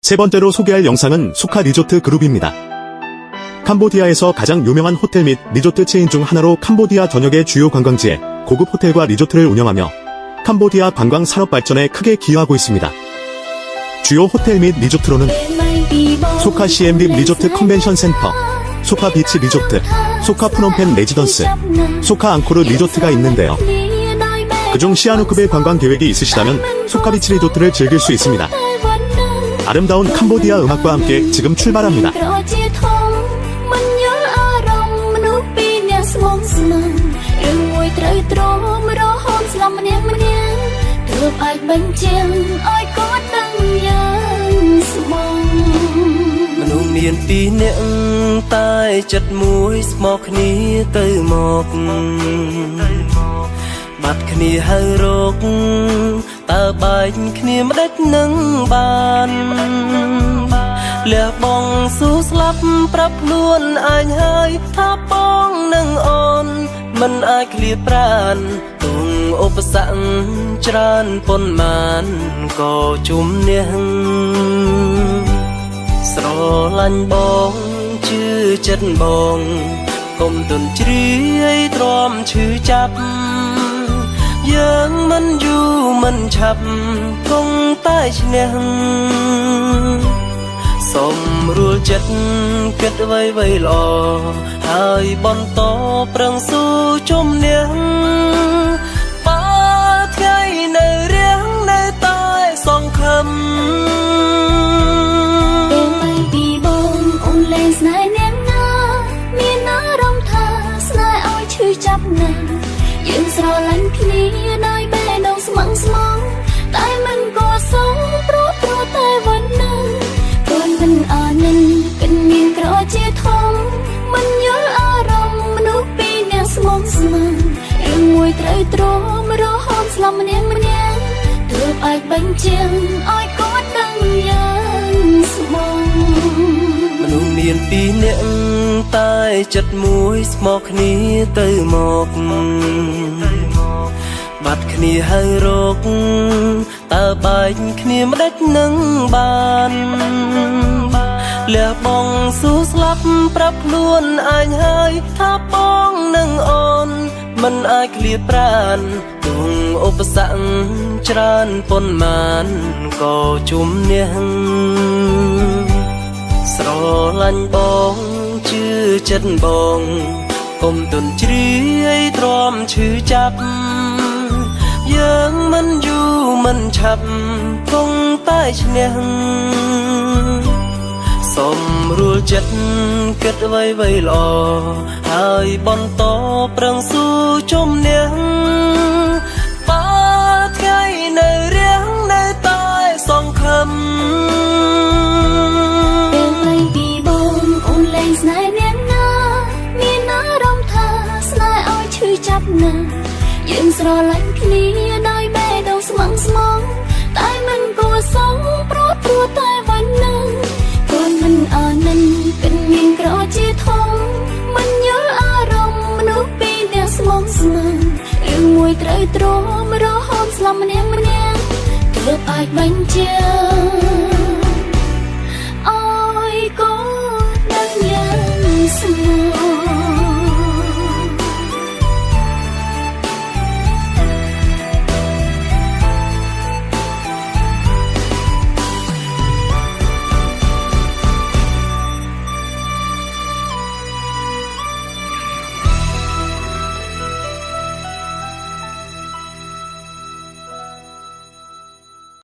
세 번째로 소개할 영상은 소카 리조트 그룹입니다. 캄보디아에서 가장 유명한 호텔 및 리조트 체인 중 하나로 캄보디아 전역의 주요 관광지에 고급 호텔과 리조트를 운영하며 캄보디아 관광 산업 발전에 크게 기여하고 있습니다. 주요 호텔 및 리조트로는 소카 시엠립 리조트 컨벤션 센터, 소카 비치 리조트, 소카 프놈펜 레지던스, 소카 앙코르 리조트가 있는데요. 그중 시아누크베 관광 계획이 있으시다면 소카 비치 리조트를 즐길 수 있습니다. 아름다운 캄보디아 음악과 함께 지금 출발합니다.មានពីរនាក់តែចិត្តមួយស្មោកគ្នាទៅមកបាត់គ្នាហើយរកតើបែកគ្នាមិនដេចនឹងបានលះបងស៊ូស្លាប់ប្រាប់ខ្លួនអញហើយថាបងនឹងអូនមិនអាចឃ្លាប្រានទុំឧបសគ្គច្រើនប៉ុន្មានក៏ជុំនេះស្រឡាញ់បងជឿចិត្តបងកុំទន់ជ្រាយទ្រាំឈឺចាប់យើងមិនយូរមិនឆាប់គង់តែឈ្នះសូមរួលចិត្តគិតអ្វីៗល្អហើយបន្តប្រឹងស៊ូជំនះបើថ្ងៃនៅរៀងនៅតែសង្ឃឹមយើងស្រឡាញ់គ្នាដោយបេះដូងស្មឹងស្មងតែមិនក៏សងព្រោះតែวันនឹងគូនមិនអនិនគិនមានក្រជាធំមិនយល់អារម្មណ៍មនុស្សពីរនាក់ស្មងស្មឹងរឿងមួយត្រូវទ្រាំរហូតស្លាប់ម្នាក់ទើបអាចបញ្ជាក់ឲ្យកូនដឹងយ៉ាងស្មងមនុស្សមានពីរនាក់តែចិត្តមួយស្មោកគ្នាទៅមកបាត់គ្នាហើយរកតើបែកគ្នាមិនដេចនឹងបានលះបងស៊ូស្លាប់ប្រាប់ខ្លួនអញហើយថាបងនឹងអូនមិនអាចឃ្លាប្រានទុំឧបសគ្គច្រើនប៉ុន្មានក៏ជុំនេះស្រឡាញ់បងជឿចិត្តបងកុំទន់ជ្រាយទ្រាំឈឺចាប់យើងមិនយូរមិនឆាប់គង់តែឈ្នះសូមរួលចិត្តគិតអ្វីៗល្អហើយបន្តប្រឹងស៊ូជំនះបើថ្ងៃនៅរៀងនៅតែសង្ឃឹមយើងស្រឡាញ់គ្នាដោយបេះដូងស្មឹងស្មងតែមិនគួរសងព្រោះតែวันនឹងគូនមិនអនិនគិនមានក្រជាធំមិនយល់អារម្មណ៍មនុស្សពីរនាក់ស្មងស្មឹងរឿងមួយត្រូវទ្រាំរហូតស្លាប់ម្នាក់ទើបអាចបញ្ជាក់